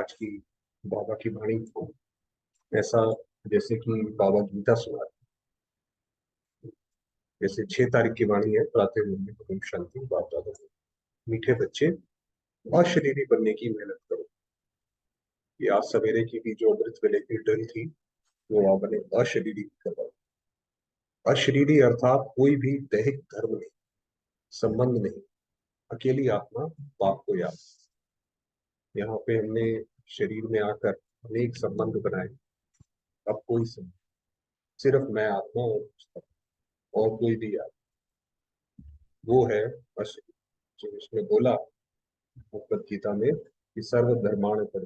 आज की बाबा की वाणी को ऐसा, जैसे कि बाबा गीता सुना, जैसे 6 तारीख की वाणी है, प्रातः मुरली परम शांति बाप दादा। मीठे बच्चे, अशरीरी बनने की मेहनत करो। ये आज सवेरे की भी जो अमृत वेले की ड्रिल थी, वो आप बने अशरीरी करवाओ। अशरीरी अर्थात कोई भी दैहिक धर्म नहीं, संबंध नहीं, अकेली आत्मा बाप को याद। यहाँ पे हमने शरीर में आकर अनेक संबंध बनाए। अब कोई संबंध, सिर्फ मैं आत्मा और पुस्तक, और कोई भी याद, वो है अशरीरी। जो इसमें बोला भगवत गीता में कि सर्व धर्माण पर,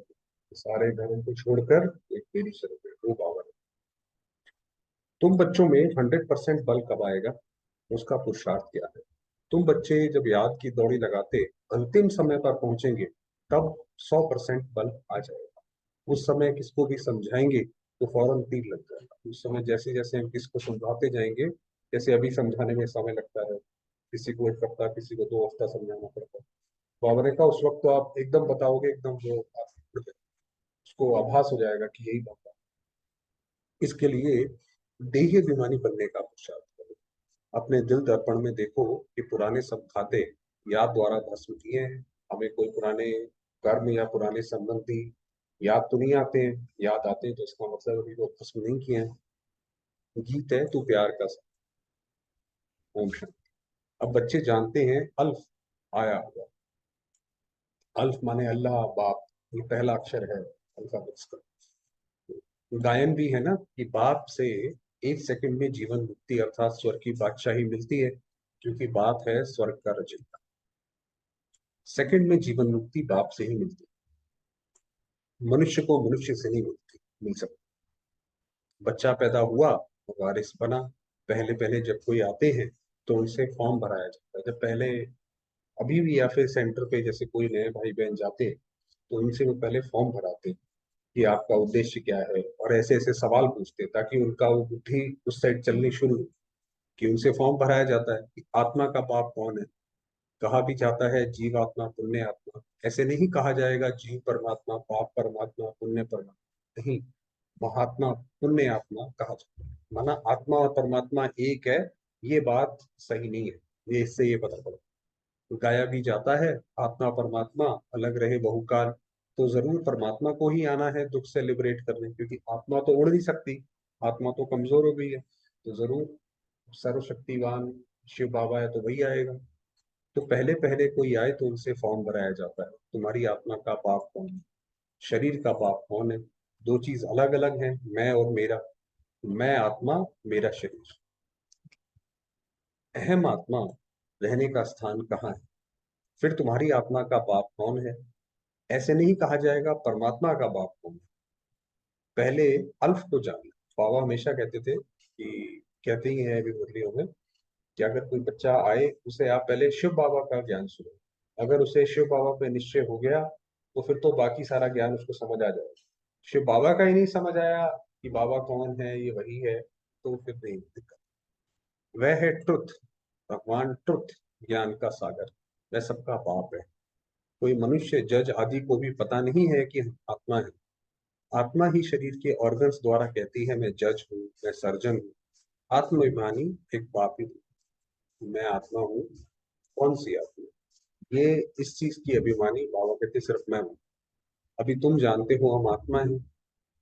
सारे धर्म को छोड़कर एक मेरी शरण में, वो बाबा ने। तुम बच्चों में 100% बल कब आएगा, उसका पुरुषार्थ क्या है। तुम बच्चे जब याद की दौड़ी लगाते अंतिम समय पर पहुंचेंगे, तब 100% बल आ जाएगा। उस समय किसको भी समझाएंगे तो फौरन तीर लग जाएगा। उस समय जैसे जैसे हम किसको समझाते जाएंगे, जैसे अभी समझाने में समय लगता है, किसी को 1 हफ्ता, किसी को 2 हफ्ता समझाना पड़ता है। बाबा ने कहा उस वक्त तो आप एकदम बताओगे, एकदम जो उसको आभास हो जाएगा कि यही बात है। इसके लिए देही अभिमानी बनने का पुरुषार्थ करो। अपने दिल दर्पण में देखो कि पुराने सब खाते याद द्वारा भस्म किए हैं। हमें कोई पुराने कर्म या पुराने संबंधी याद तो नहीं आते हैं, याद आते हैं तो इसका मतलब अभी वो भस्म नहीं किए हैं। गीत है तू प्यार का ओम शांति। अब बच्चे जानते हैं अल्फ आया हुआ। अल्फ माने अल्लाह बाप, ये पहला अक्षर है अल्फाबेट्स का। गायन भी है ना कि बाप से 1 सेकंड में जीवन मुक्ति अर्थात स्वर्ग की बादशाही मिलती है, क्योंकि बाप है स्वर्ग का रचयिता। सेकंड में जीवन मुक्ति बाप से ही मिलती है, मनुष्य को मनुष्य से नहीं मिल सकती। बच्चा पैदा हुआ और वारिस बना। पहले पहले जब कोई आते हैं तो उनसे फॉर्म भराया जाता है। जब पहले अभी भी या फिर सेंटर पे जैसे कोई नए भाई बहन जाते हैं तो उनसे वो पहले फॉर्म भराते हैं कि आपका उद्देश्य क्या है, और ऐसे ऐसे सवाल पूछते हैं ताकि उनका वो बुद्धि उस साइड चलनी शुरू हो। कि उनसे फॉर्म भराया जाता है कि आत्मा का बाप कौन है। कहा भी जाता है जीव आत्मा पुण्य आत्मा। ऐसे नहीं कहा जाएगा जीव परमात्मा, पाप परमात्मा, पुण्य परमात्मा, नहीं। महात्मा पुण्य आत्मा कहा जाता है, माना आत्मा और परमात्मा एक है। ये बात सही नहीं है, ये इससे ये पता पड़ा। गाया भी जाता है आत्मा परमात्मा अलग रहे बहुकाल। तो जरूर परमात्मा को ही आना है दुख से लिबरेट करने, क्योंकि आत्मा तो उड़ नहीं सकती, आत्मा तो कमजोर हो गई है। तो जरूर सर्वशक्तिवान शिव बाबा है तो वही आएगा। तो पहले पहले कोई आए तो उनसे फॉर्म भराया जाता है, तुम्हारी आत्मा का बाप कौन है, शरीर का बाप कौन है। दो चीज अलग अलग हैं, मैं और मेरा। मैं आत्मा, मेरा शरीर। अहम आत्मा रहने का स्थान कहाँ है। फिर तुम्हारी आत्मा का बाप कौन है। ऐसे नहीं कहा जाएगा परमात्मा का बाप कौन है, पहले अल्फ को जानना। बाबा हमेशा कहते थे कि, कहते ही हैं अभी मुरलियों में, कि अगर कोई बच्चा आए उसे आप पहले शिव बाबा का ज्ञान सुनो। अगर उसे शिव बाबा पे निश्चय हो गया तो फिर तो बाकी सारा ज्ञान उसको समझ आ जाएगा। शिव बाबा का ही नहीं समझ आया कि बाबा कौन है, ये वही है, तो फिर नहीं दिक्कत। वह है ट्रुथ, भगवान ट्रुथ, ज्ञान का सागर। वह सबका बाप है। कोई मनुष्य जज आदि को भी पता नहीं है कि हम आत्मा है। आत्मा ही शरीर के ऑर्गन्स द्वारा कहती है मैं जज हूँ, मैं सर्जन हूँ। आत्माभिमानी एक बाप ही हूँ। मैं आत्मा हूँ, कौन सी आत्मा। ये इस चीज की अभिमानी बाबा कहते सिर्फ मैं हूँ। अभी तुम जानते हो हम आत्मा है,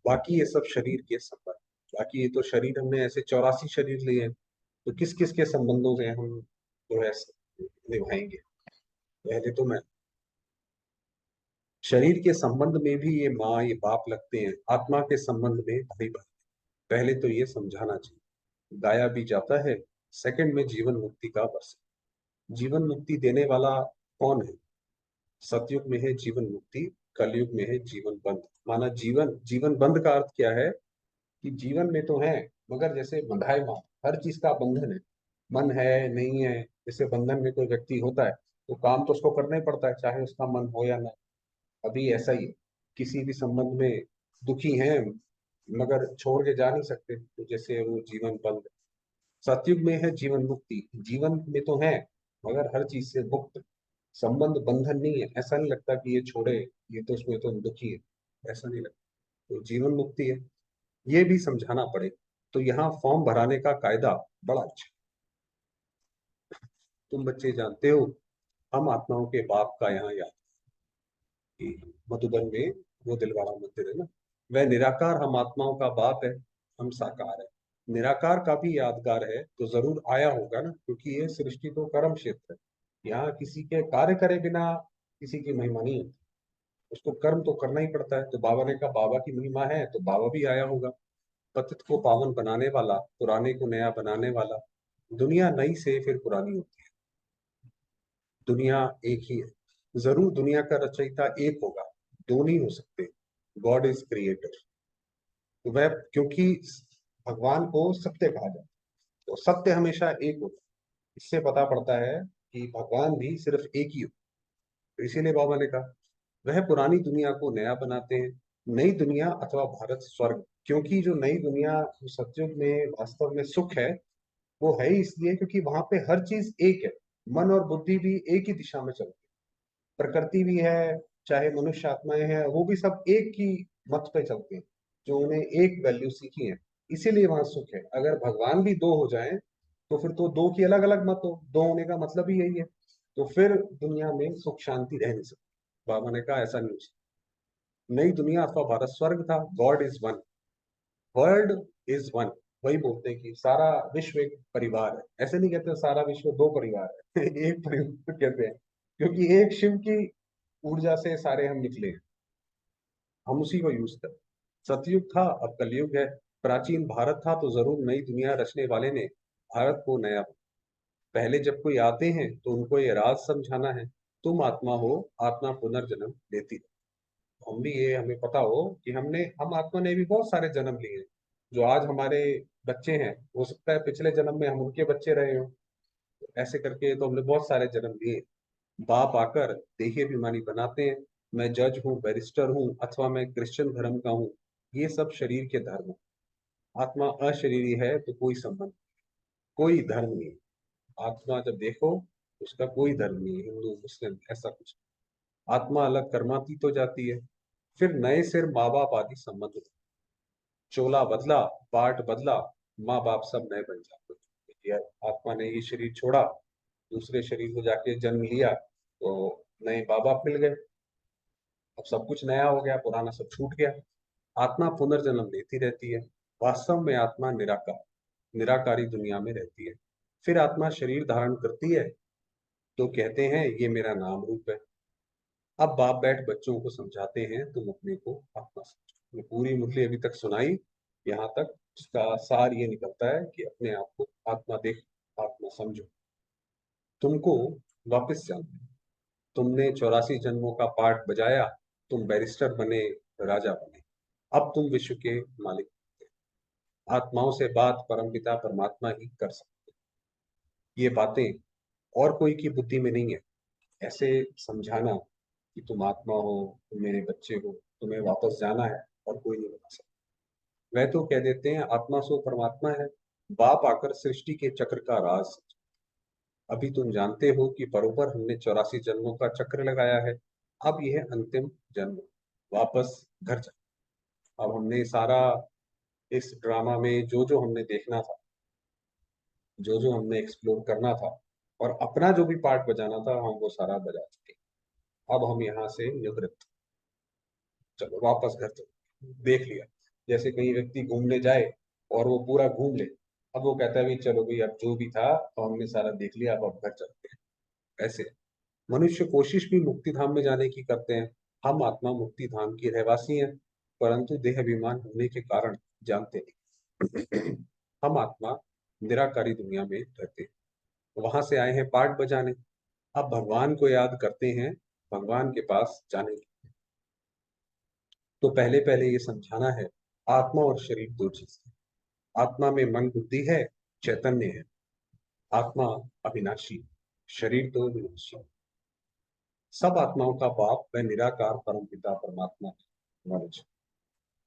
बाकी ये सब शरीर के संबंध। बाकी ये तो शरीर हमने ऐसे 84 शरीर लिए हैं, तो किस किस के संबंधों से हम जो है निभाएंगे। पहले तो मैं, शरीर के संबंध में भी ये माँ ये बाप लगते हैं, आत्मा के संबंध में भाई बहन। पहले तो ये समझाना चाहिए। गाया भी जाता है सेकंड में जीवन मुक्ति का वर्ष। जीवन मुक्ति देने वाला कौन है। सतयुग में है जीवन मुक्ति, कलयुग में है जीवन बंध। माना जीवन, जीवन बंध का अर्थ क्या है कि जीवन में तो है मगर जैसे बंधाए मां, हर चीज का बंधन है। मन है नहीं है, जैसे बंधन में कोई व्यक्ति होता है तो काम तो उसको करना ही पड़ता है चाहे उसका मन हो या ना। अभी ऐसा ही है, किसी भी संबंध में दुखी हैं मगर छोड़ के जा नहीं सकते, तो जैसे वो जीवन बंध। सतयुग में है जीवन मुक्ति, जीवन में तो है मगर हर चीज से मुक्त। संबंध बंधन नहीं है, ऐसा नहीं लगता कि ये छोड़े, ये तो उसमें तो दुखी है। ऐसा नहीं लगता। तो जीवन मुक्ति है, ये भी समझाना पड़े। तो यहाँ फॉर्म भराने का कायदा बड़ा अच्छा। तुम बच्चे जानते हो, हम आत्माओं के बाप का यहाँ याद कि मधुबन में वो दिलवाड़ा मंदिर है ना, वह निराकार हम आत्माओं का बाप है, हम साकार है। निराकार का भी यादगार है तो जरूर आया होगा ना, क्योंकि ये सृष्टि तो कर्म क्षेत्र है। यहाँ किसी के कार्य करे बिना किसी की महिमा नहीं होती, उसको कर्म तो करना ही पड़ता है। तो बाबा ने कहा बाबा की महिमा है तो बाबा भी आया होगा। पतित को पावन बनाने वाला, पुराने को नया बनाने वाला। दुनिया नई से फिर पुरानी होती है, दुनिया एक ही है। जरूर दुनिया का रचयिता एक होगा, दो नहीं हो सकते। God is creator. तो वह, क्योंकि भगवान को सत्य कहा जाता है, तो सत्य हमेशा एक होता है। इससे पता पड़ता है कि भगवान भी सिर्फ एक ही हो। तो इसीलिए बाबा ने कहा वह पुरानी दुनिया को नया बनाते हैं। नई दुनिया अथवा भारत स्वर्ग, क्योंकि जो नई दुनिया, जो सतयुग में वास्तव में सुख है, वो है ही इसलिए क्योंकि वहां पे हर चीज एक है। मन और बुद्धि भी एक ही दिशा में चलती है, प्रकृति भी है, चाहे मनुष्य आत्माएं हैं, वो भी सब एक ही मत पे चलते हैं, जो उन्हें एक वैल्यू सीखी है। इसीलिए वहां सुख है। अगर भगवान भी दो हो जाएं तो फिर तो दो की अलग अलग मत हो, दो होने का मतलब ही यही है। तो फिर दुनिया में सुख शांति रह नहीं सकती। बाबा ने कहा ऐसा नहीं हो सकता। नई दुनिया अथवा भारत स्वर्ग था। God is one, world is one. वही बोलते हैं कि सारा विश्व एक परिवार है। ऐसे नहीं कहते सारा विश्व दो परिवार है एक परिवार कहते हैं, क्योंकि एक शिव की ऊर्जा से सारे हम निकले हैं, हम उसी को यूज करते हैं। सतयुग था, अब कलयुग है। प्राचीन भारत था तो जरूर नई दुनिया रचने वाले ने भारत को नया। पहले जब कोई आते हैं तो उनको ये राज समझाना है, तुम आत्मा हो, आत्मा पुनर्जन्म लेती है। हम भी ये, हमें पता हो कि हम आत्मा ने भी बहुत सारे जन्म लिए हैं। जो आज हमारे बच्चे हैं, हो सकता है पिछले जन्म में हम उनके बच्चे रहे हो। ऐसे करके तो हमने बहुत सारे जन्म लिए। बाप आकर देही अभिमानी बनाते हैं। मैं जज हूँ, बैरिस्टर हूँ, अथवा मैं क्रिश्चियन धर्म का हूँ, ये सब शरीर के धर्म हैं। आत्मा अशरीरी है तो कोई संबंध, कोई धर्म नहीं। आत्मा जब देखो, उसका कोई धर्म नहीं है, हिंदू मुस्लिम ऐसा कुछ। आत्मा अलग कर्मातीत हो जाती है। फिर नए सिर माँ बाप आदि संबंध, चोला बदला, पार्ट बदला, माँ बाप सब नए बन जाते हैं। ये आत्मा ने ये शरीर छोड़ा, दूसरे शरीर को जाके जन्म लिया, तो नए माँ बाप मिल गए। अब सब कुछ नया हो गया, पुराना सब छूट गया। आत्मा पुनर्जन्म लेती रहती है। वास्तव में आत्मा निराकार, निराकारी दुनिया में रहती है। फिर आत्मा शरीर धारण करती है तो कहते हैं ये मेरा नाम रूप है। अब बाप बैठ बच्चों को समझाते हैं, तुम अपने को आत्मा समझो। मैं पूरी मुरली अभी तक सुनाई, यहाँ तक उसका सार ये निकलता है कि अपने आप को आत्मा देख, आत्मा समझो। तुमको वापस जाना है। तुमने 84 जन्मों का पाठ बजाया, तुम बैरिस्टर बने, राजा बने। अब तुम विश्व के मालिक। आत्माओं से बात परमपिता परमात्मा ही कर सकते। ये बातें और कोई की बुद्धि में नहीं है। ऐसे समझाना कि तुम आत्मा हो, तुम मेरे बच्चे हो, तुम्हें वापस जाना है, और कोई नहीं बता सकता। वह तो कह देते हैं आत्मा सो परमात्मा है। बाप आकर सृष्टि के चक्र का राज समझा। अभी तुम जानते हो कि बरोबर हमने 84 जन्मों का चक्र लगाया है। अब यह अंतिम जन्म, वापस घर जा। अब हमने सारा इस ड्रामा में जो जो हमने देखना था, जो जो हमने एक्सप्लोर करना था, और अपना जो भी पार्ट बजाना था, हम वो सारा बजा चुके। अब हम यहाँ से निवृत्त, चलो वापस घर चलो। देख लिया, जैसे कहीं व्यक्ति घूमने जाए और वो पूरा घूम ले, अब वो कहता है भी चलो भाई, अब जो भी था तो हमने सारा देख लिया, अब घर चलते हैं। ऐसे मनुष्य कोशिश भी मुक्ति धाम में जाने की करते हैं। हम आत्मा मुक्ति धाम की रहवासी हैं, परंतु देह अभिमान होने के कारण जानते नहीं। हम आत्मा निराकारी दुनिया में रहते हैं, वहां से आए हैं पाठ बजाने। अब भगवान को याद करते हैं, भगवान के पास जाने की। तो पहले पहले ये समझाना है, आत्मा और शरीर दो चीज है। आत्मा में मन बुद्धि है, चैतन्य है। आत्मा अविनाशी, शरीर तो विनाशी। सब आत्माओं का बाप वह निराकार परमपिता परमात्मा है, नॉलेज।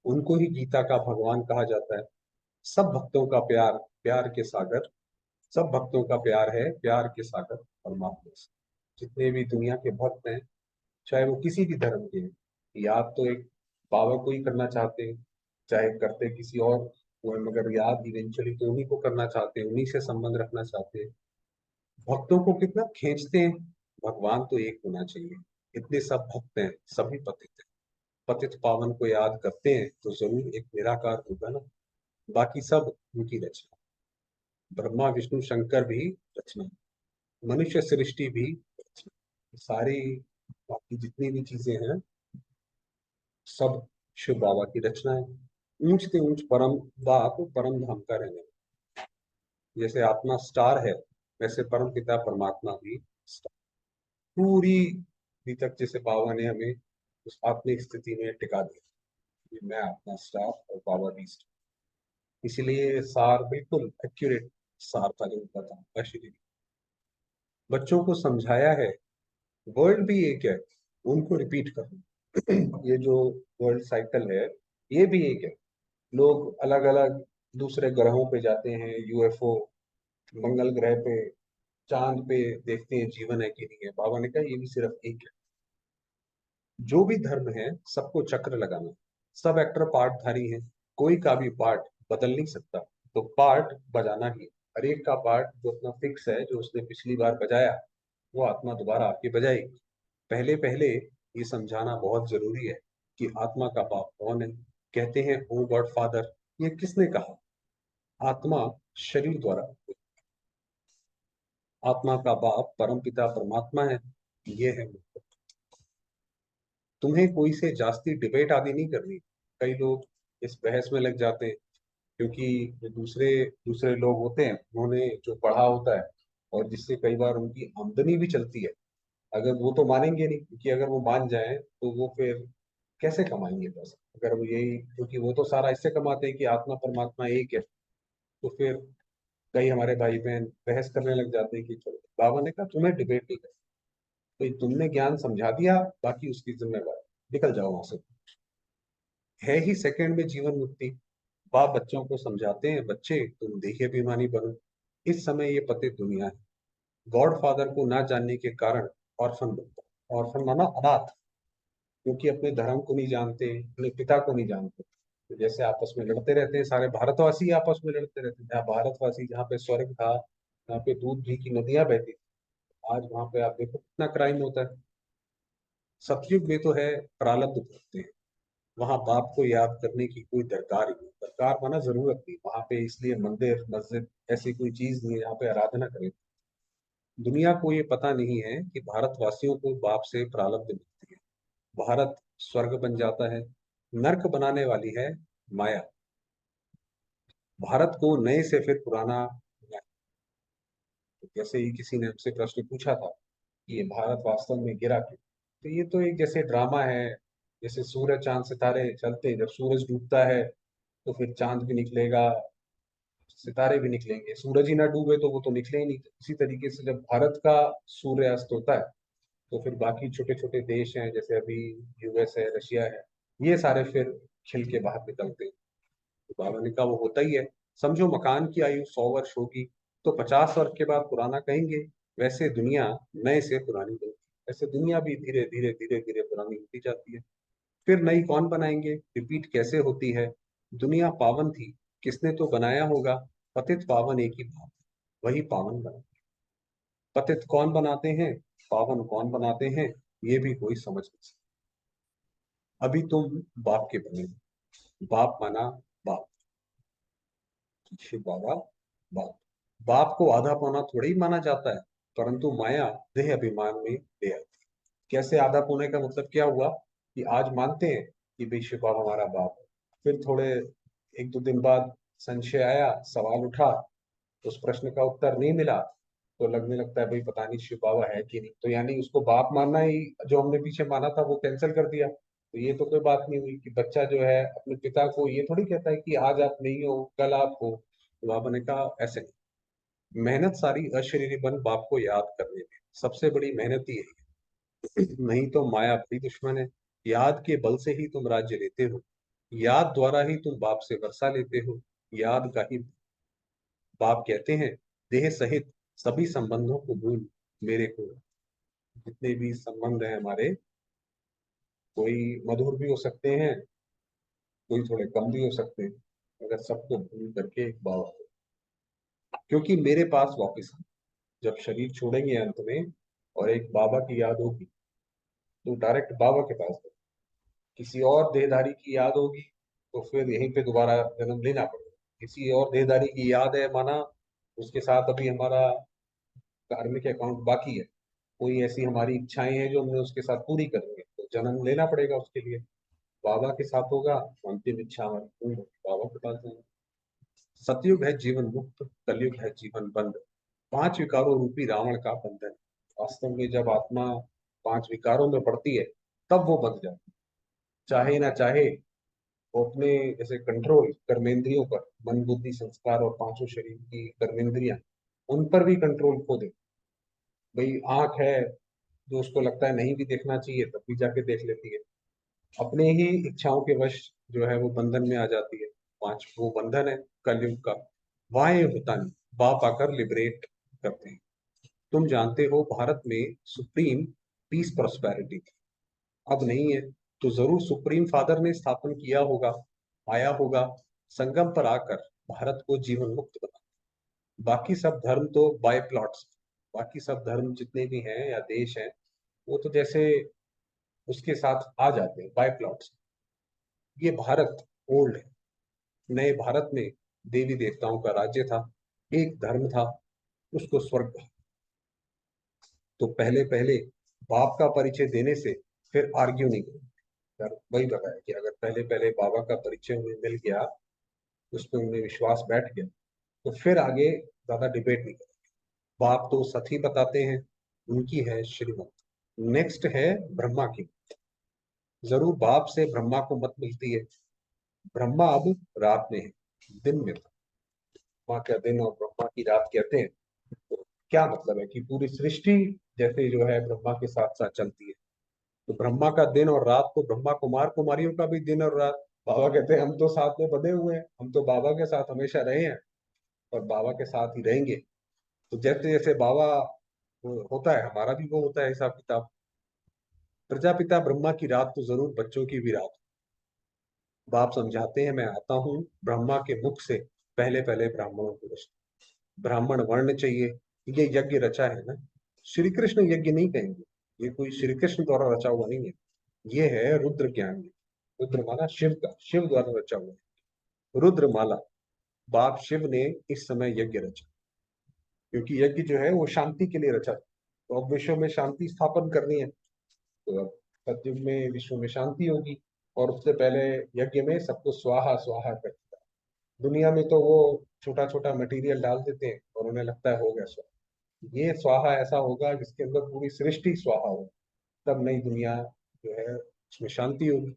उनको ही गीता का भगवान कहा जाता है। सब भक्तों का प्यार, प्यार के सागर, सब भक्तों का प्यार है, प्यार के सागर परमात्मा से। जितने भी दुनिया के भक्त हैं, चाहे वो किसी भी धर्म के हैं, याद तो एक बाबा को ही करना चाहते हैं, चाहे करते किसी और को है, मगर याद इवेंचुअली तो उन्हीं को करना चाहते हैं, उन्हीं से संबंध रखना चाहते हैं। भक्तों को कितना खींचते हैं। भगवान तो एक होना चाहिए। इतने सब भक्त हैं, सभी पतित हैं। पतित पावन को याद करते हैं तो जरूर एक निराकार होगा ना। बाकी सब उनकी रचना। ब्रह्मा विष्णु शंकर भी रचना, मनुष्य सृष्टि भी रचना, सारी बाकी जितनी भी चीजें हैं सब शिव बाबा की रचना है। ऊंच से ऊंच परम बाप परम धाम का रहने वाला। जैसे आत्मा स्टार है, वैसे परम पिता परमात्मा भी स्टार। पूरी अभी तक जैसे बाबा ने हमें उस आत्मिक स्थिति में टिका दिया कि मैं आत्मा स्टार और बाबा भी स्टार। इसलिए सार बिल्कुल एक्यूरेट सार था जो उनका था अश्लील। बच्चों को समझाया है, वर्ल्ड भी एक है, उनको रिपीट करना। ये जो वर्ल्ड साइकिल है, ये भी एक है। लोग अलग अलग दूसरे ग्रहों पे जाते हैं, यूएफओ, मंगल ग्रह पे, चांद पे देखते हैं जीवन है कि नहीं है। बाबा ने कहा ये भी सिर्फ एक है। जो भी धर्म है सबको चक्र लगाना। सब एक्टर पार्ट धारी हैं, कोई का भी पार्ट बदल नहीं सकता। तो पार्ट बजाना ही है। हर एक का पार्ट जो अपना फिक्स है, जो उसने पिछली बार बजाया, वो आत्मा दोबारा आके बजाएगी। पहले पहले ये समझाना बहुत जरूरी है कि आत्मा का बाप कौन है। कहते हैं ओ गॉड फादर, ये किसने कहा? आत्मा शरीर द्वारा। आत्मा का बाप परम पिता परमात्मा है। ये है। तुम्हें कोई से जास्ती डिबेट आदि नहीं करनी। कई लोग इस बहस में लग जाते हैं, क्योंकि जो दूसरे दूसरे लोग होते हैं उन्होंने जो पढ़ा होता है, और जिससे कई बार उनकी आमदनी भी चलती है। अगर वो तो मानेंगे नहीं, क्योंकि अगर वो मान जाए तो वो फिर कैसे कमाएंगे पैसा? अगर वो यही, क्योंकि वो तो सारा इससे कमाते हैं कि आत्मा परमात्मा एक है। तो फिर कई हमारे भाई बहन बहस करने लग जाते हैं कि चलो, बाबा ने कहा तुम्हें डिबेट नहीं करनी, तो तुमने ज्ञान समझा दिया, बाकी उसकी जिम्मेवारी, निकल जाओ वहां से। है ही सेकंड में जीवन मुक्ति। बाप बच्चों को समझाते हैं, बच्चे तुम देही अभिमानी बनो। इस समय ये पतित दुनिया है। गॉड फादर को ना जानने के कारण ऑर्फन बनता है। ऑर्फन माना अनाथ, क्योंकि अपने धर्म को नहीं जानते, अपने पिता को नहीं जानते। तो जैसे आपस में लड़ते रहते हैं, सारे भारतवासी आपस में लड़ते रहते हैं। जहाँ भारतवासी, जहाँ पे स्वर्ग था, जहाँ पे दूध घी की नदियां बहती थी, आज वहां पे आप देखो कितना क्राइम होता है। सतयुग में तो है प्रारब्ध भुगतते हैं। वहां बाप को याद करने की कोई दरकार ही नहीं। दरकार माना जरूरत नहीं वहां पे, इसलिए मंदिर मस्जिद ऐसी कोई चीज नहीं है जहाँ पे आराधना करें। दुनिया को ये पता नहीं है कि भारतवासियों को बाप से प्रारब्ध मिलती है। भारत स्वर्ग बन जाता है, नर्क बनाने वाली है माया। भारत को नए से फिर पुराना। जैसे ही किसी ने हमसे प्रश्न पूछा था कि ये भारत वास्तव में गिरा क्यों, तो ये तो एक जैसे ड्रामा है। जैसे सूरज चांद सितारे चलते हैं, जब सूरज डूबता है तो फिर चांद भी निकलेगा, सितारे भी निकलेंगे। सूरज ही ना डूबे तो वो तो निकले ही नहीं। इसी तरीके से जब भारत का सूर्य अस्त होता है, तो फिर बाकी छोटे छोटे देश हैं, जैसे अभी यूएस है, रशिया है, ये सारे फिर खिल के बाहर निकलते हैं। तो बाबा ने कहा वो होता ही है। समझो मकान की आयु 100 वर्ष होगी, तो 50 वर्ष के बाद पुराना कहेंगे। वैसे दुनिया नए से पुरानी बनती है। ऐसे दुनिया भी धीरे धीरे धीरे धीरे पुरानी होती जाती है। फिर नई कौन बनाएंगे? रिपीट कैसे होती है? दुनिया पावन थी, किसने तो बनाया होगा। पतित पावन एक ही बात है, वही पावन बना। पतित कौन बनाते हैं, पावन कौन बनाते हैं, ये भी कोई समझ नहीं सकता। अभी तुम बाप के बने हो। बाप माना बाप, शिव बाबा बाप। बाप को आधा पौना थोड़ी ही माना जाता है, परंतु माया देह अभिमान में ले आती है। कैसे आधा पौने का मतलब क्या हुआ कि आज मानते हैं कि भाई शिव बाबा हमारा बाप है, फिर थोड़े एक दो दिन बाद संशय आया, सवाल उठा, उस प्रश्न का उत्तर नहीं मिला, तो लगने लगता है भाई पता नहीं शिव बाबा है कि नहीं। तो यानी उसको बाप मानना ही, जो हमने पीछे माना था, वो कैंसिल कर दिया। तो ये तो कोई बात नहीं हुई कि बच्चा जो है अपने पिता को ये थोड़ी कहता है कि आज आप नहीं हो कल आप हो। तो बाबा ने कहा ऐसे नहीं। मेहनत सारी अशरीरी बन बाप को याद करने में, सबसे बड़ी मेहनत ही है। नहीं तो माया बड़ी दुश्मन है। याद के बल से ही तुम राज्य लेते हो, याद द्वारा ही तुम बाप से वर्षा लेते हो। याद का ही बाप कहते हैं, देह सहित सभी संबंधों को भूल मेरे को। जितने भी संबंध हैं हमारे, कोई मधुर भी हो सकते हैं, कोई थोड़े कम भी हो सकते हैं, अगर सबको भूल करके एक बाबा हो। क्योंकि मेरे पास वापस जब शरीर छोड़ेंगे अंत में और एक बाबा की याद होगी, तो डायरेक्ट बाबा के पास जाओ। किसी और देहधारी की याद होगी तो फिर यहीं पे दोबारा जन्म लेना पड़ेगा। किसी और देहधारी की याद है माना, उसके साथ अभी हमारा कार्मिक अकाउंट बाकी है, कोई ऐसी हमारी इच्छाएं हैं जो हमने उसके साथ पूरी करनी है, तो जन्म लेना पड़ेगा उसके लिए। बाबा के साथ होगा तो अंतिम इच्छा हमारी पूर्ण होगी, बाबा के पास जाएंगे। सतयुग है जीवन मुक्त, कलयुग है जीवन बंद, पांच विकारों रूपी रावण का बंधन। वास्तव में जब आत्मा पांच विकारों में पड़ती है तब वो बंध जाती है। चाहे ना चाहे वो अपने जैसे कंट्रोल कर्मेंद्रियों पर, मन बुद्धि संस्कार और पांचों शरीर की कर्मेंद्रियां, उन पर भी कंट्रोल खो दे। भाई आंख है जो उसको लगता है नहीं भी देखना चाहिए तब भी जाके देख लेती है, अपने ही इच्छाओं के वश जो है वो बंधन में आ जाती है। पांच वो बंधन है कलयुग का। वहां ये होता नहीं, बाप आकर लिबरेट करते हैं। तुम जानते हो भारत में सुप्रीम पीस प्रोस्पेरिटी अब नहीं है, तो जरूर सुप्रीम फादर ने स्थापन किया होगा, आया होगा संगम पर आकर भारत को जीवन मुक्त बना। बाकी सब धर्म तो बाय प्लॉट्स, बाकी सब धर्म जितने भी हैं या देश हैं, वो तो जैसे उसके साथ आ जाते हैं बाय प्लॉट्स। ये भारत ओल्ड है। नए भारत में देवी देवताओं का राज्य था, एक धर्म था, उसको स्वर्ग कहा। तो पहले पहले बाप का परिचय देने से फिर आर्ग्यू नहीं करो। यार वही बताया कि अगर पहले पहले बाबा का परिचय उन्हें मिल गया, उस पर उन्हें विश्वास बैठ गया, तो फिर आगे ज्यादा डिबेट नहीं करें। बाप तो सती बताते हैं, उनकी है श्रीमत। नेक्स्ट है ब्रह्मा की। जरूर बाप से ब्रह्मा को मत मिलती है। ब्रह्मा अब रात में है, दिन में था। ब्रह्मा का दिन और ब्रह्मा की रात कहते हैं, तो क्या मतलब है कि पूरी सृष्टि जैसे जो है ब्रह्मा के साथ साथ चलती है। तो ब्रह्मा का दिन और रात, तो ब्रह्मा कुमार कुमारियों का भी दिन और रात। बाबा कहते हैं हम तो साथ में बंधे हुए हैं, हम तो बाबा के साथ हमेशा रहे हैं और बाबा के साथ ही रहेंगे। तो जैसे जैसे बाबा वो होता है, हमारा भी वो होता है हिसाब किताब। प्रजापिता ब्रह्मा की रात तो जरूर बच्चों की भी रात। बाप समझाते हैं, मैं आता हूँ ब्रह्मा के मुख से पहले पहले ब्राह्मणों को रचना। ब्राह्मण वर्ण चाहिए, ये यज्ञ रचा है ना। श्री कृष्ण यज्ञ नहीं कहेंगे, ये कोई श्री कृष्ण द्वारा रचा हुआ नहीं है, ये है रुद्र ज्ञान। रुद्र माना शिव का, शिव द्वारा रचा हुआ है रुद्र माला। बाप शिव ने इस समय यज्ञ रचा, क्योंकि यज्ञ जो है वो शांति के लिए रचा। तो अब विश्व में शांति स्थापन करनी है, तो अब सतयुग में विश्व में शांति होगी। और उससे पहले यज्ञ में सबको स्वाहा स्वाहा कर दिया। दुनिया में तो वो छोटा छोटा मटेरियल डाल देते हैं और उन्हें लगता है हो गया स्वाहा। ये स्वाहा ऐसा होगा जिसके अंदर पूरी सृष्टि स्वाहा हो, तब नई दुनिया जो है उसमें शांति होगी।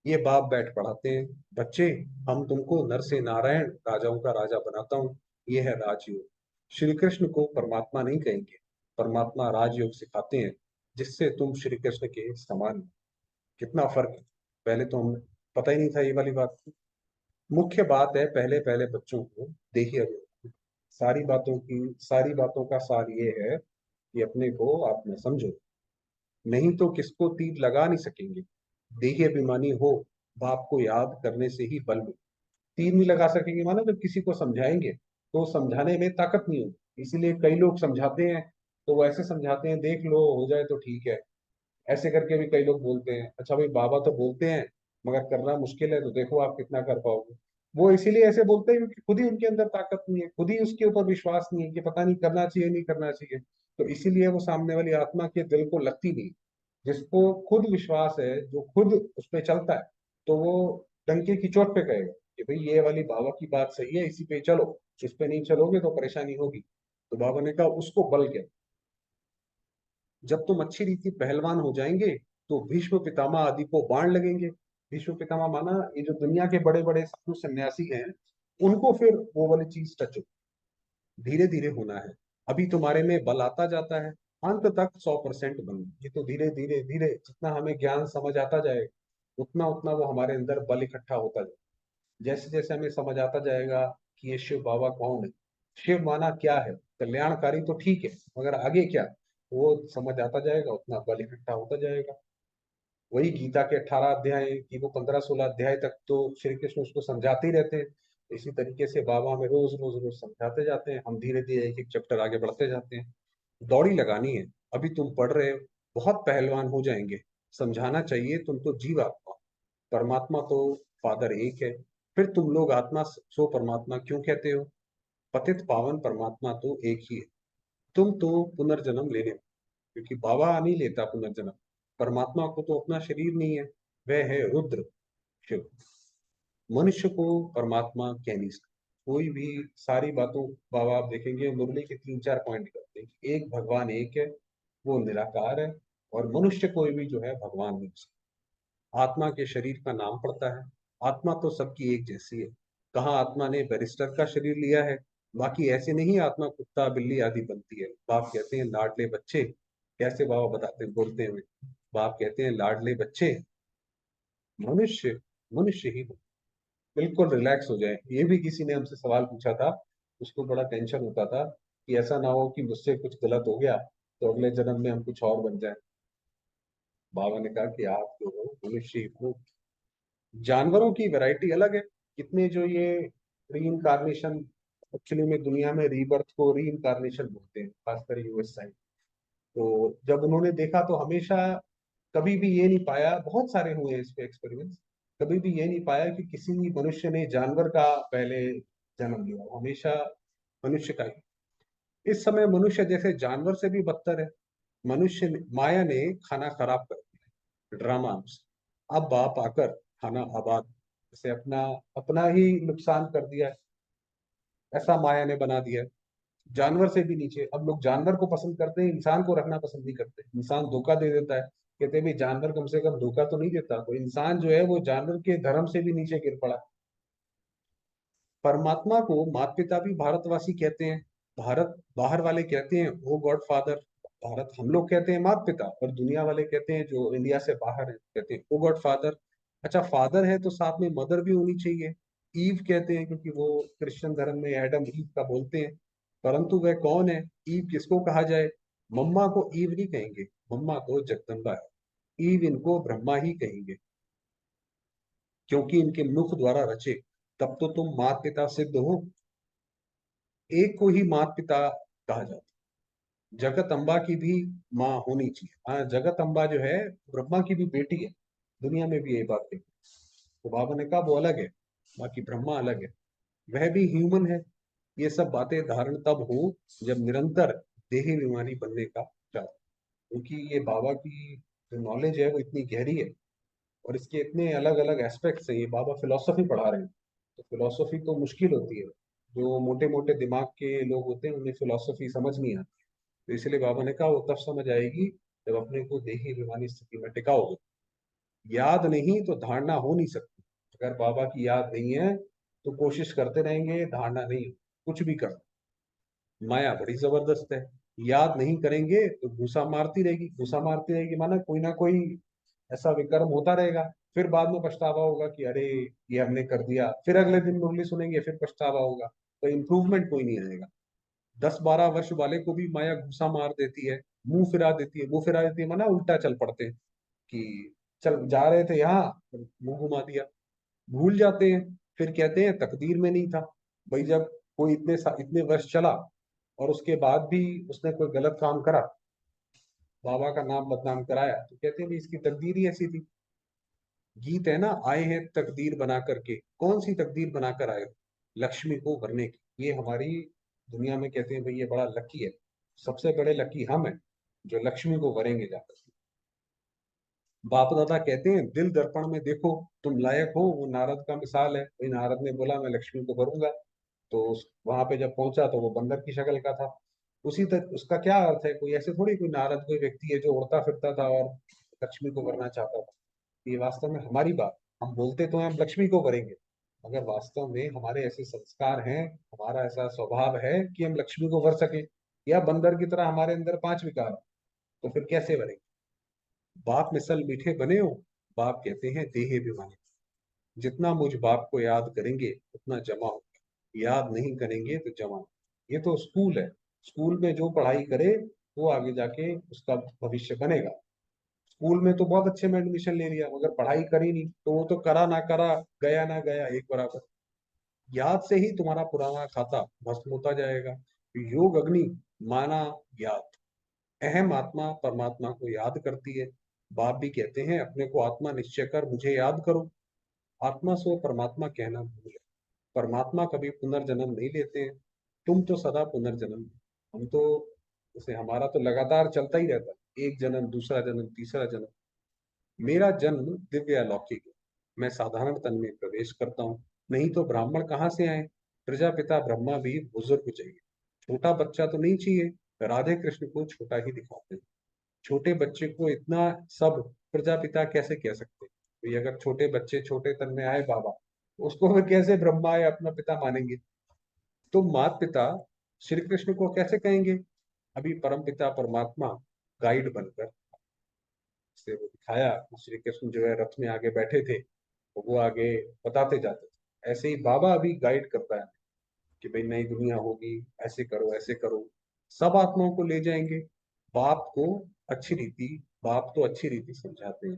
ये बाप बैठ पढ़ाते हैं, बच्चे हम तुमको नर से नारायण राजाओं का राजा बनाता हूँ, ये है राजयोग। श्री कृष्ण को परमात्मा नहीं कहेंगे, परमात्मा राजयोग सिखाते हैं, जिससे तुम श्री कृष्ण के समान हो। कितना फर्क है, पहले तो हम पता ही नहीं था ये वाली बात। मुख्य बात है पहले पहले बच्चों को देखिए अभी सारी बातों का सार ये है कि अपने को आप में समझो, नहीं तो किसको तीर लगा नहीं सकेंगे। देखिए अभिमानी हो, बाप को याद करने से ही बल मिले। तीर नहीं लगा सकेंगे माना जब किसी को समझाएंगे तो समझाने में ताकत नहीं होगी, इसीलिए कई लोग समझाते हैं तो वो ऐसे समझाते हैं, देख लो हो जाए तो ठीक है। ऐसे करके भी कई लोग बोलते हैं, अच्छा भाई बाबा तो बोलते हैं मगर करना मुश्किल है, तो देखो आप कितना कर पाओगे। वो इसीलिए ऐसे बोलते हैं क्योंकि खुद ही उनके अंदर ताकत नहीं है, खुद ही उसके ऊपर विश्वास नहीं है कि पता नहीं करना चाहिए नहीं करना चाहिए। तो इसीलिए वो सामने वाली आत्मा के दिल को लगती नहीं। जिसको खुद विश्वास है, जो खुद उस पर चलता है, तो वो डंके की चोट पे कहेगा कि भाई ये वाली बाबा की बात सही है, इसी पे चलो, इस पे नहीं चलोगे तो परेशानी होगी। तो बाबा ने कहा उसको बल क्या। जब तुम अच्छी रीति पहलवान हो जाएंगे तो भीष्म पितामह आदि को बाण लगेंगे। भीष्म पितामह माना ये जो दुनिया के बड़े बड़े साधु सन्यासी हैं, उनको फिर वो वाली चीज टच हो। धीरे धीरे होना है, अभी तुम्हारे में बल आता जाता है, अंत तक 100% बन। ये तो धीरे धीरे धीरे जितना हमें ज्ञान समझ आता जाएगा उतना उतना वो हमारे अंदर बल इकट्ठा होता जाएगा। जैसे जैसे हमें समझ आता जाएगा कि ये शिव बाबा कौन है, शिव माना क्या है, कल्याणकारी तो ठीक है मगर आगे क्या, वो समझ आता जाएगा उतना बल इकट्ठा होता जाएगा। वही गीता के 18 अध्याय की वो 15-16 अध्याय तक तो श्री कृष्ण उसको समझाते ही रहते हैं। इसी तरीके से बाबा हमें रोज रोज रोज समझाते जाते हैं, हम धीरे धीरे एक एक चैप्टर आगे बढ़ते जाते हैं। दौड़ी लगानी है। अभी तुम पढ़ रहे हो, बहुत पहलवान हो जाएंगे। समझाना चाहिए, तुम तो जीव आत्मा, परमात्मा तो फादर एक है। फिर तुम लोग आत्मा सो परमात्मा क्यों कहते हो? पतित पावन परमात्मा तो एक ही है। तुम तो पुनर्जन्म लेने वाले, क्योंकि बाबा नहीं लेता पुनर्जन्म। परमात्मा को तो अपना शरीर नहीं है, वह है रुद्र शिव। मनुष्य को परमात्मा कह नहीं सकते। कोई भी सारी बातों, बाबा आप देखेंगे मुरली के 3-4 पॉइंट करते हैं कि एक भगवान एक है, वो निराकार है, और मनुष्य कोई भी जो है भगवान नहीं हो सकता। आत्मा के शरीर का नाम पड़ता है। आत्मा तो सबकी एक जैसी है। कहाँ आत्मा ने बैरिस्टर का शरीर लिया है? बाकी ऐसे नहीं आत्मा कुत्ता बिल्ली आदि बनती है। बाप कहते हैं लाडले बच्चे, कैसे बाबा बताते हैं बोलते हैं? बाप कहते हैं लाडले बच्चे मनुष्य मनुष्य ही हो। बिल्कुल रिलैक्स हो जाए। ये भी किसी ने हमसे सवाल पूछा था, उसको बड़ा टेंशन होता था कि ऐसा ना हो कि मुझसे कुछ गलत हो गया तो अगले जन्म में हम कुछ और बन जाए। बाबा ने कहा कि आप जो हो मनुष्य ही हो। जानवरों की वैरायटी अलग है। कितने जो ये री इनकारनेशन, एक्चुअली में दुनिया में रीबर्थ को री इनकारनेशन बोलते हैं, खासकर यूएस साइड। तो जब उन्होंने देखा तो हमेशा कभी भी ये नहीं पाया, बहुत सारे हुए इस पे एक्सपेरिमेंट्स, कभी भी ये नहीं पाया कि किसी मनुष्य ने जानवर का पहले जन्म लिया। हमेशा मनुष्य का ही। इस समय मनुष्य जैसे जानवर से भी बदतर है। माया ने खाना खराब कर दिया ड्रामा में। अब बाप आकर खाना आबाद, जैसे अपना अपना ही नुकसान कर दिया है, ऐसा माया ने बना दिया है। जानवर से भी नीचे अब लोग जानवर को पसंद करते हैं, इंसान को रखना पसंद नहीं करते। इंसान धोखा दे देता है, कहते हैं भाई जानवर कम से कम धोखा तो नहीं देता, तो इंसान जो है वो जानवर के धर्म से भी नीचे गिर पड़ा। परमात्मा को माता पिता भी भारतवासी कहते हैं। भारत बाहर वाले कहते हैं ओ गॉड फादर। भारत हम लोग कहते हैं माता पिता, और दुनिया वाले कहते हैं जो इंडिया से बाहर है कहते हैं ओ गॉड फादर। अच्छा फादर है तो साथ में मदर भी होनी चाहिए। ईव कहते हैं क्योंकि वो क्रिश्चियन धर्म में एडम ईव का बोलते हैं। परंतु वह कौन है? ईव किसको कहा जाए? मम्मा को ईव नहीं कहेंगे, मम्मा को जगदम्बा है। ईव इनको ब्रह्मा ही कहेंगे, क्योंकि इनके मुख द्वारा रचे। तब तो तुम माता पिता सिद्ध हो। एक को ही माता पिता कहा जाता है। जगत अम्बा की भी माँ होनी चाहिए। हाँ, जगत अम्बा जो है ब्रह्मा की भी बेटी है। दुनिया में भी यही बात है। तो बाबा ने कहा वो अलग है, बाकी ब्रह्मा अलग है, वह भी ह्यूमन है। ये सब बातें धारण तब हो जब निरंतर देही विमानी बनने का चाह, क्योंकि ये बाबा की जो नॉलेज है वो इतनी गहरी है, और इसके इतने अलग अलग एस्पेक्ट्स हैं। ये बाबा फिलोसफी पढ़ा रहे हैं, तो फिलोसफी तो मुश्किल होती है। जो मोटे मोटे दिमाग के लोग होते हैं उन्हें फिलोसफी समझ नहीं आती। तो इसलिए बाबा ने कहा वो तब समझ आएगी जब अपने को देही अभिमानी स्थिति में टिकाओगे। याद नहीं तो धारणा हो नहीं सकती। अगर बाबा की याद नहीं है तो कोशिश करते रहेंगे, धारणा नहीं, कुछ भी कर। माया बड़ी जबरदस्त है। याद नहीं करेंगे तो घुसा मारती रहेगी, घुसा मारती रहेगी, माना कोई ना कोई ऐसा विकर्म होता रहेगा। फिर बाद में पछतावा होगा कि अरे ये हमने कर दिया, फिर अगले दिन मुरली सुनेंगे फिर पछतावा होगा। तो इम्प्रूवमेंट कोई नहीं आएगा। 10-12 वर्ष वाले को भी माया घुसा मार देती है, मुंह फिरा देती है। मुंह फिरा देती है माना उल्टा चल पड़ते हैं कि चल जा रहे थे यहाँ, मुंह घुमा दिया, भूल जाते हैं। फिर कहते हैं तकदीर में नहीं था। भाई जब कोई इतने वर्ष चला और उसके बाद भी उसने कोई गलत काम करा, बाबा का नाम बदनाम कराया, तो कहते हैं भाई इसकी तकदीर ही ऐसी थी। गीत है ना, आए हैं तकदीर बना करके। कौन सी तकदीर बनाकर आए हो? लक्ष्मी को भरने की। ये हमारी दुनिया में कहते हैं भाई ये बड़ा लकी है। सबसे बड़े लकी हम हैं जो लक्ष्मी को भरेंगे जाकर। बाप दादा कहते हैं दिल दर्पण में देखो तुम लायक हो। वो नारद का मिसाल है, भाई नारद ने बोला मैं लक्ष्मी को भरूंगा, तो वहां पे जब पहुंचा तो वो बंदर की शक्ल का था। उसी तक उसका क्या अर्थ है? कोई ऐसे थोड़ी कोई नारद कोई व्यक्ति है जो उड़ता फिरता था और लक्ष्मी को भरना चाहता था। ये वास्तव में हमारी बात, हम बोलते तो हैं हम लक्ष्मी को भरेंगे, मगर वास्तव में हमारे ऐसे संस्कार हैं, हमारा ऐसा स्वभाव है कि हम लक्ष्मी को भर सके। या बंदर की तरह हमारे अंदर 5 विकार हैं, तो फिर कैसे भरेंगे? बाप मिसल मीठे बने हो। बाप कहते हैं देहे भिमानी। जितना मुझ बाप को याद करेंगे उतना जमा होगा, याद नहीं करेंगे तो जमा होगा। ये तो स्कूल है। स्कूल में जो पढ़ाई करे वो आगे जाके उसका भविष्य बनेगा। स्कूल में तो बहुत अच्छे में एडमिशन ले लिया, मगर पढ़ाई करी नहीं, तो वो तो करा ना करा, गया ना गया एक बराबर। याद से ही तुम्हारा पुराना खाता भस्म होता जाएगा। योग अग्नि माना याद। अहम आत्मा परमात्मा को याद करती है। बाप भी कहते हैं अपने को आत्मा निश्चय कर मुझे याद करो। आत्मा सो परमात्मा कहना भूल है। परमात्मा कभी पुनर्जन्म नहीं लेते हैं। तुम तो सदा पुनर्जन्म, हम तो, जैसे हमारा तो लगातार चलता ही रहता है, एक जन्म दूसरा जन्म तीसरा जन्म। मेरा जन्म दिव्य अलौकिक है। मैं साधारण तन में प्रवेश करता हूँ। नहीं तो ब्राह्मण कहाँ से आए? प्रजापिता ब्रह्मा भी बुजुर्ग चाहिए। छोटा बच्चा तो नहीं चाहिए। राधे कृष्ण को छोटा ही दिखाते हैं। छोटे बच्चे को इतना सब प्रजापिता कैसे कह सकते हैं? तो अगर छोटे बच्चे छोटे तन में आए बाबा, उसको वे कैसे ब्रह्मा या अपना पिता मानेंगे? तो मात पिता श्री कृष्ण को कैसे कहेंगे? अभी परम पिता परमात्मा गाइड बनकर से वो दिखाया कि श्री कृष्ण जो है रथ में आगे बैठे थे, तो वो आगे बताते जाते थे। ऐसे ही बाबा अभी गाइड करता है कि भाई नई दुनिया होगी, ऐसे करो ऐसे करो। सब आत्माओं को ले जाएंगे। बाप को अच्छी रीति बाप तो अच्छी रीति समझाते हैं।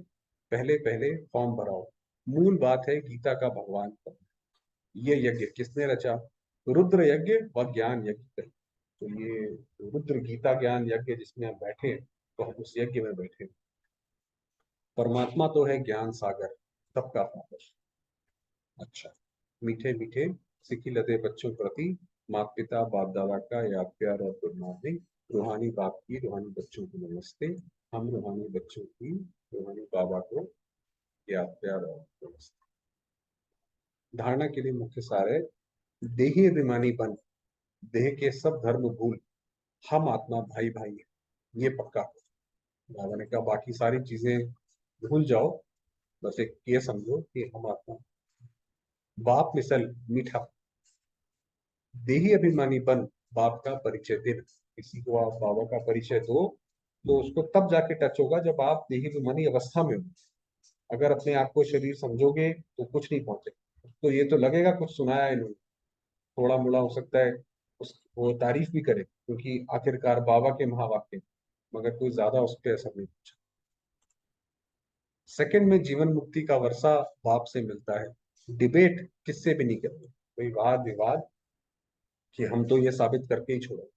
पहले पहले फॉर्म भराओ। मूल बात है गीता का भगवान का। ये यज्ञ किसने रचा? रुद्र यज्ञ व ज्ञान यज्ञ। तो ये रुद्र गीता ज्ञान यज्ञ जिसमें हम बैठे हैं, तो हम उस यज्ञ में बैठे हैं। परमात्मा तो है ज्ञान सागर, सबका सागर। अच्छा, मीठे मीठे सिक्की लदे बच्चों प्रति माता पिता बाप दादा का याद प्यार और गुड मॉर्निंग। रूहानी बाप की रूहानी बच्चों को नमस्ते। हम रूहानी बच्चों की रूहानी बाबा को याद प्यार और नमस्ते। धारणा के लिए मुख्य सार है, देही अभिमानी बन, देह के सब धर्म भूल, हम आत्मा भाई भाई है, ये पक्का। बाबा ने कहा बाकी सारी चीजें भूल जाओ, बस एक ये समझो कि हम आत्मा। बाप मिसल मीठा, देही अभिमानी बन, बाप का परिचय दे। किसी को आप बाबा का परिचय दो, तो उसको तब जाके टच होगा जब आप देही अभिमानी अवस्था में हो। अगर अपने आप को शरीर समझोगे तो कुछ नहीं पहुंचे। तो ये तो लगेगा कुछ सुनाया इन्होंने, थोड़ा मोड़ा हो सकता है उस वो तारीफ भी करे, क्योंकि आखिरकार बाबा के महावाक्य, मगर कोई ज्यादा उस पर असर नहीं पहुंचा। सेकंड में जीवन मुक्ति का वर्षा बाप से मिलता है। डिबेट किससे भी नहीं करते, कोई वाद विवाद कि हम तो ये साबित करके ही छोड़ो,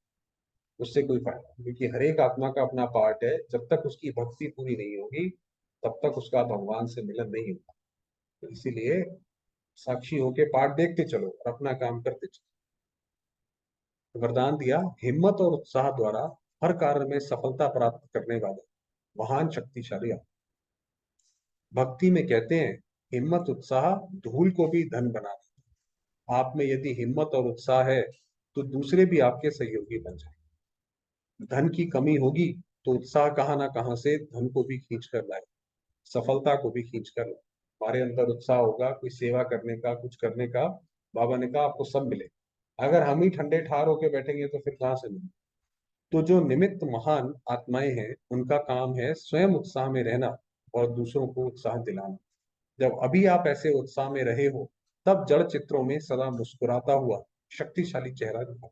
उससे कोई फायदा नहीं। क्योंकि हर एक आत्मा का अपना पार्ट है, जब तक उसकी भक्ति पूरी नहीं होगी तब तक उसका भगवान से मिलन नहीं होगा। तो इसीलिए साक्षी होके पार्ट देखते चलो और अपना काम करते चलो। वरदान दिया, हिम्मत और उत्साह द्वारा हर कार्य में सफलता प्राप्त करने वाले महान शक्तिशाली भक्ति में कहते हैं, हिम्मत उत्साह धूल को भी धन बना दे। आप में यदि हिम्मत और उत्साह है तो दूसरे भी आपके सहयोगी बन जाए। धन की कमी होगी तो उत्साह कहाँ ना कहाँ से धन को भी खींच कर लाए, सफलता को भी खींच कर लाए। हमारे अंदर उत्साह होगा कोई सेवा करने का, कुछ करने का, बाबा ने कहा आपको सब मिले। अगर हम ही ठंडे ठार होके बैठेंगे तो फिर कहाँ से मिले? तो जो निमित्त महान आत्माएं हैं उनका काम है स्वयं उत्साह में रहना और दूसरों को उत्साह दिलाना। जब अभी आप ऐसे उत्साह में रहे हो, तब जड़ चित्रों में सदा मुस्कुराता हुआ शक्तिशाली चेहरा दिखा।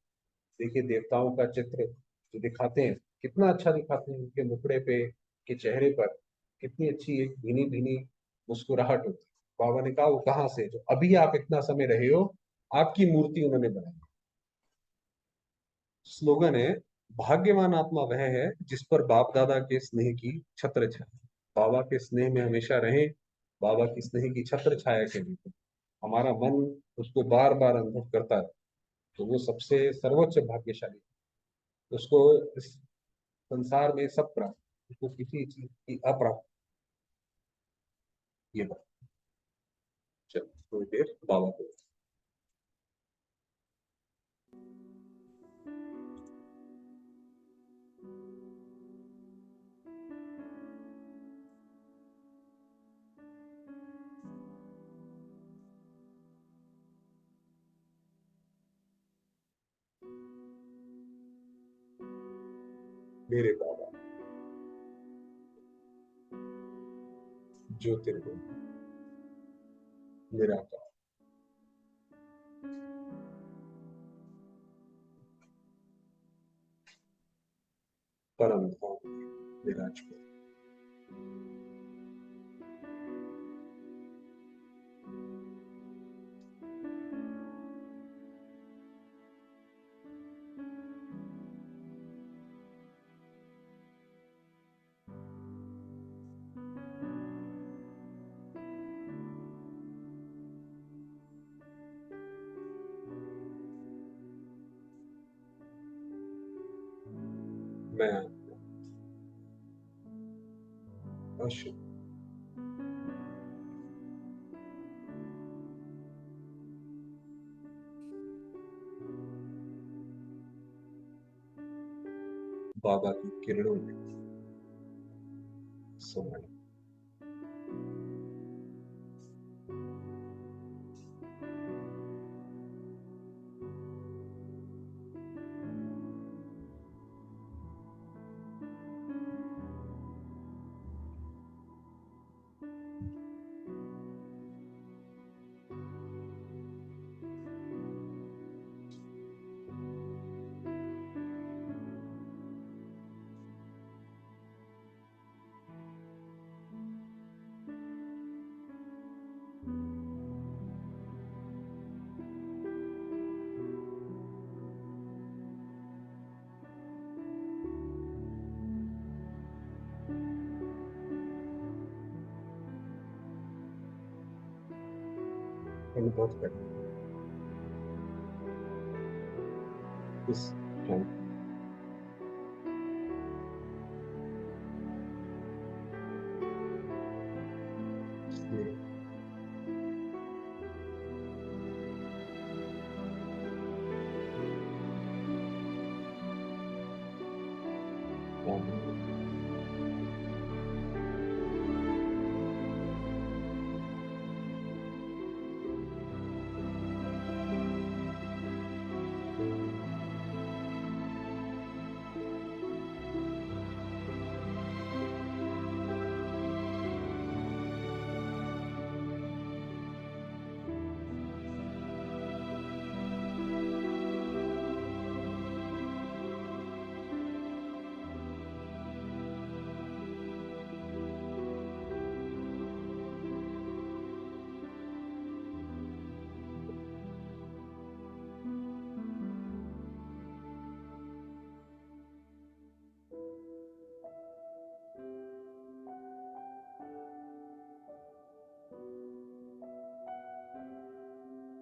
देखिए देवताओं का चित्र जो दिखाते हैं कितना अच्छा दिखाते हैं, उनके मुखड़े पे, के चेहरे पर कितनी अच्छी एक भीनी भीनी मुस्कुराहट होती है। बाबा ने कहा वो कहाँ से, जो अभी आप इतना समय रहे हो, आपकी मूर्ति उन्होंने बनाई। स्लोगन है, भाग्यवान आत्मा वह है जिस पर बाप दादा के स्नेह की छत्र छाया। बाबा के स्नेह में हमेशा रहे, बाबा की स्नेह की छत्र छाया के नीचे हमारा मन उसको बार बार अनुभव करता है, तो वो सबसे सर्वोच्च भाग्यशाली है। उसको इस संसार में सब प्राप्त, उसको किसी चीज की अप्राप्त। ये बात। चलो थोड़ी देर बाबा को। मेरे बाबा ज्योतिर्गो निराकार परम धाम विराजमान। मैं अश बाबा की किरणों में समाई। अनुभव कर इस क्षण में